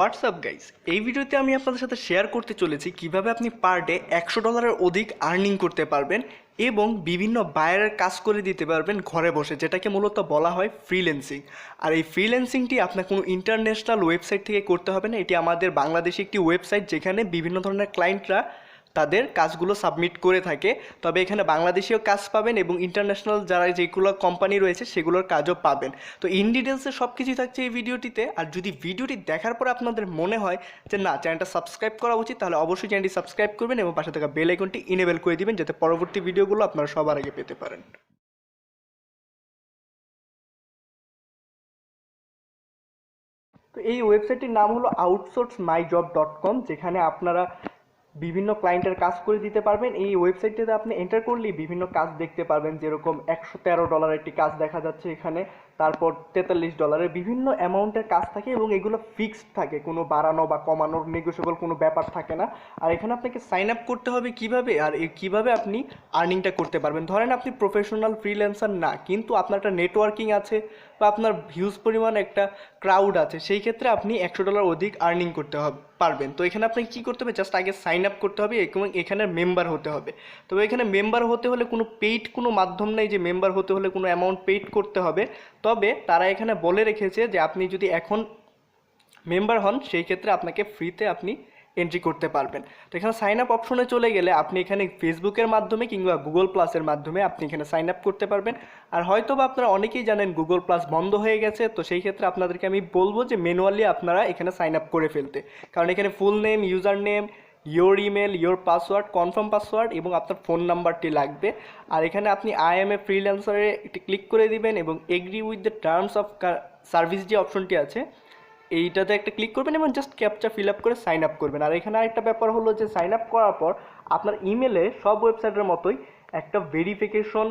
WhatsApp guys, এই ভিডিওতে আমি আপনাদের সাথে শেয়ার করতে চলেছি কিভাবে আপনি পার ডে $100 অধিক আর্নিং করতে পারবেন এবং বিভিন্ন বায়ারের কাজ করে দিতে পারবেন ঘরে বসে, যেটাকে মূলত বলা হয় ফ্রিল্যান্সিং। আর এই ফ্রিল্যান্সিংটি আপনার কোনো ইন্টারন্যাশনাল ওয়েবসাইট থেকে করতে হবে না। এটি আমাদের বাংলাদেশি একটি ওয়েবসাইট যেখানে বিভিন্ন ধরনের ক্লায়েন্টরা তাদের কাজগুলো সাবমিট করে থাকে। তবে এখানে বাংলাদেশিও কাজ পাবেন এবং ইন্টারন্যাশনাল যারা যেগুলো কোম্পানি রয়েছে সেগুলোর কাজও পাবেন। তো ইন ডিটেলসে সব কিছুই থাকছে এই ভিডিওটিতে। আর যদি ভিডিওটি দেখার পর আপনাদের মনে হয় যে না, চ্যানেলটা সাবস্ক্রাইব করা উচিত, তাহলে অবশ্যই চ্যানেলটি সাবস্ক্রাইব করবেন এবং পাশে থাকা বেল আইকনটি ইনেবল করে দিবেন যাতে পরবর্তী ভিডিওগুলো আপনারা সবার আগে পেতে পারেন। তো এই ওয়েবসাইটটির নাম হলো outsourcemyjob.com, যেখানে আপনারা বিভিন্ন ক্লায়েন্টের কাজ করে দিতে পারবেন। এই ওয়েবসাইটটিতে আপনি এন্টার করলেই বিভিন্ন কাজ দেখতে পারবেন, যেরকম $113 একটি কাজ দেখা যাচ্ছে এখানে, তারপর $43 বিভিন্ন অ্যামাউন্টের কাজ থাকে এবং এগুলো ফিক্সড থাকে, কোনো বাড়ানো বা কমানোর নেগোশিয়েবল কোনো ব্যাপার থাকে না। আর এখানে আপনাকে সাইন আপ করতে হবে কিভাবে, আর কিভাবে আপনি আর্নিংটা করতে পারবেন। ধরেন আপনি প্রফেশনাল ফ্রিল্যান্সার না, কিন্তু আপনার একটা নেটওয়ার্কিং আছে বা আপনার হিউজ পরিমাণ একটা ক্রাউড আছে, সেই ক্ষেত্রে আপনি $100 অধিক আর্নিং করতে পারবেন। তো এখানে আপনাকে কী করতে হবে, জাস্ট আগে সাইন আপ করতে হবে এবং এখানে মেম্বার হতে হবে। তবে এখানে মেম্বার হতে হলে কোনো পেইড কোনো মাধ্যম নেই যে মেম্বার হতে হলে কোনো অ্যামাউন্ট পেইড করতে হবে। তবে তারা এখানে বলে রেখেছে যে আপনি যদি এখন মেম্বার হন সেই ক্ষেত্রে আপনাকে ফ্রিতে আপনি এন্ট্রি করতে পারবেন। তো এখানে সাইন আপ অপশনে চলে গেলে আপনি এখানে ফেসবুকের মাধ্যমে কিংবা গুগল প্লাসের মাধ্যমে আপনি এখানে সাইন আপ করতে পারবেন। আর হয়তো বা আপনারা অনেকেই জানেন গুগল প্লাস বন্ধ হয়ে গেছে, তো সেই ক্ষেত্রে আপনাদেরকে আমি বলবো যে ম্যানুয়ালি আপনারা এখানে সাইন আপ করে ফেলতে, কারণ এখানে full name, user name, your email, your password, confirm password এবং আপনার ফোন নাম্বারটি লাগবে। আর এখানে আপনি আই এম এ ফ্রিল্যান্সারে একটি ক্লিক করে দিবেন এবং agree with the terms of service যে অপশনটি আছে এইটাতে একটা ক্লিক করবেন এবং জাস্ট ক্যাপচা ফিল আপ করে সাইন আপ করবেন। আর এখানে আরেকটা ব্যাপার হলো যে সাইন আপ করার পর আপনার ইমেলে সব ওয়েবসাইটের মতোই একটা ভেরিফিকেশন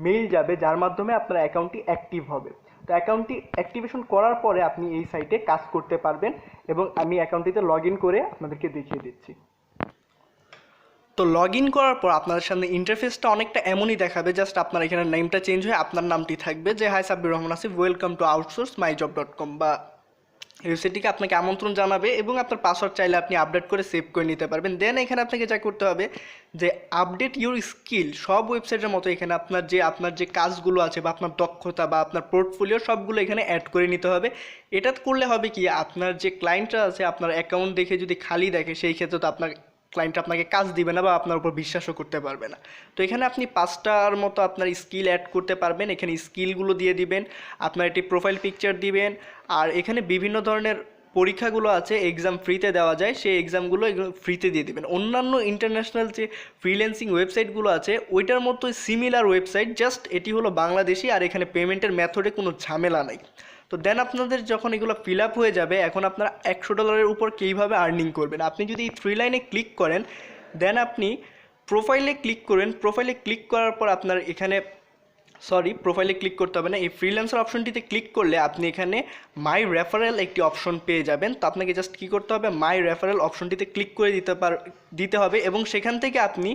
মেইল যাবে, যার মাধ্যমে আপনার অ্যাকাউন্টটি অ্যাক্টিভ হবে। তো অ্যাকাউন্টটি অ্যাক্টিভেশন করার পরে আপনি এই সাইটে কাজ করতে পারবেন এবং আমি অ্যাকাউন্টটিতে লগ ইন করে আপনাদেরকে দেখিয়ে দিচ্ছি। তো লগ ইন করার পর আপনাদের সামনে ইন্টারফেসটা অনেকটা এমনই দেখাবে, জাস্ট আপনার এখানে নেমটা চেঞ্জ হয়ে আপনার নামটি থাকবে যে hi Sabbir Rahman Asif, welcome to outsourcemyjob.com, বা ওয়েবসাইটটিকে আপনাকে আমন্ত্রণ জানাবে এবং আপনার পাসওয়ার্ড চাইলে আপনি আপডেট করে সেভ করে নিতে পারবেন। দেন এখানে আপনাকে যা করতে হবে যে আপডেট ইউর স্কিল, সব ওয়েবসাইটের মতো এখানে আপনার যে কাজগুলো আছে বা আপনার দক্ষতা বা আপনার পোর্টফোলিও সবগুলো এখানে অ্যাড করে নিতে হবে। এটা করলে হবে কি, আপনার যে ক্লায়েন্টরা আছে আপনার অ্যাকাউন্ট দেখে যদি খালি দেখে সেই ক্ষেত্রে তো আপনার ক্লায়েন্ট আপনাকে কাজ দিবে না বা আপনার উপর বিশ্বাসও করতে পারবে না। তো এখানে আপনি 5টার মতো আপনার স্কিল অ্যাড করতে পারবেন। এখানে স্কিলগুলো দিয়ে দিবেন, আপনার একটি প্রোফাইল পিকচার দিবেন। আর এখানে বিভিন্ন ধরনের পরীক্ষাগুলো আছে, এক্সাম ফ্রিতে দেওয়া যায়, সেই এক্সামগুলো ফ্রিতে দিয়ে দেবেন। অন্যান্য ইন্টারন্যাশনাল যে ফ্রিল্যান্সিং ওয়েবসাইটগুলো আছে ওইটার মতোই সিমিলার ওয়েবসাইট, জাস্ট এটি হলো বাংলাদেশি আর এখানে পেমেন্টের মেথডে কোনো ঝামেলা নাই। তো দেন আপনাদের যখন এগুলো ফিল আপ হয়ে যাবে, এখন আপনারা $100 উপর কীভাবে আর্নিং করবেন। আপনি যদি এই 3 লাইনে ক্লিক করেন, দেন আপনি প্রোফাইলে ক্লিক করেন। প্রোফাইলে ক্লিক করার পর আপনার এখানে প্রোফাইলে ক্লিক করতে হবে না, এই ফ্রিল্যান্সার অপশনটিতে ক্লিক করলে আপনি এখানে মাই রেফারেল একটি অপশন পেয়ে যাবেন। তো আপনাকে জাস্ট কী করতে হবে, মাই রেফারেল অপশনটিতে ক্লিক করে দিতে হবে এবং সেখান থেকে আপনি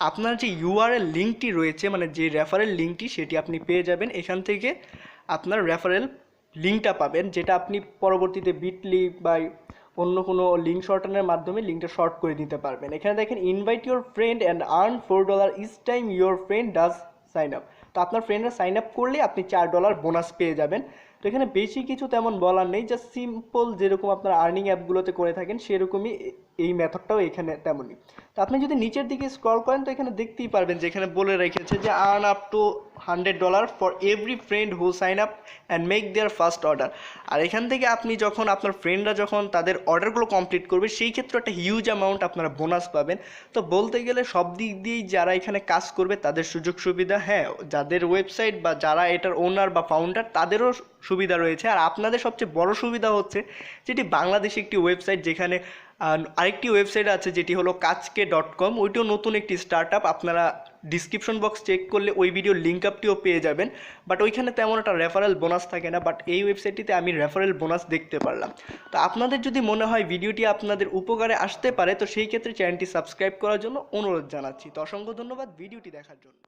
আপনার যে ইউআরএল লিঙ্কটি রয়েছে, মানে যে রেফারেল লিঙ্কটি, সেটি আপনি পেয়ে যাবেন। এখান থেকে আপনার রেফারেল লিঙ্কটা পাবেন, যেটা আপনি পরবর্তীতে বিটলি বা অন্য কোনো লিঙ্ক শর্টানের মাধ্যমে লিঙ্কটা শর্ট করে দিতে পারবেন। এখানে দেখেন invite your friend and earn $4 each time your friend does sign up. তো আপনার ফ্রেন্ডরা সাইন আপ করলে আপনি $4 বোনাস পেয়ে যাবেন। তো এখানে বেশি কিছু তেমন বলার নেই, জাস্ট সিম্পল যেরকম আপনার আর্নিং অ্যাপগুলোতে করে থাকেন সেরকমই এই মেথডটাও এখানে তেমনই। তো আপনি যদি নিচের দিকে স্ক্রল করেন তো এখানে দেখতেই পারবেন যে এখানে বলে রেখেছে যে earn up to $100 for every friend who sign up and make their first order. আর এখান থেকে আপনি যখন আপনার ফ্রেন্ডরা যখন তাদের অর্ডারগুলো কমপ্লিট করবে সেই ক্ষেত্রে একটা হিউজ অ্যামাউন্ট আপনারা বোনাস পাবেন। তো বলতে গেলে সব দিক দিয়েই যারা এখানে কাজ করবে তাদের সুযোগ সুবিধা, হ্যাঁ যাদের ওয়েবসাইট বা যারা এটার ওনার বা ফাউন্ডার তাদেরও সুবিধা রয়েছে। আর আপনাদের সবচেয়ে বড় সুবিধা হচ্ছে যেটি বাংলাদেশি একটি ওয়েবসাইট, যেখানে আরেকটি ওয়েবসাইট আছে যেটি হলো kajke.com, ওইটিও নতুন একটি স্টার্ট আপ। আপনারা ডিসক্রিপশন বক্স চেক করলে ওই ভিডিওর লিঙ্ক আপটিও পেয়ে যাবেন, বাট ওইখানে তেমন একটা রেফারেল বোনাস থাকে না, বাট এই ওয়েবসাইটটিতে আমি রেফারেল বোনাস দেখতে পারলাম। তো আপনাদের যদি মনে হয় ভিডিওটি আপনাদের উপকারে আসতে পারে তো সেই ক্ষেত্রে চ্যানেলটি সাবস্ক্রাইব করার জন্য অনুরোধ জানাচ্ছি। তো অসংখ্য ধন্যবাদ ভিডিওটি দেখার জন্য।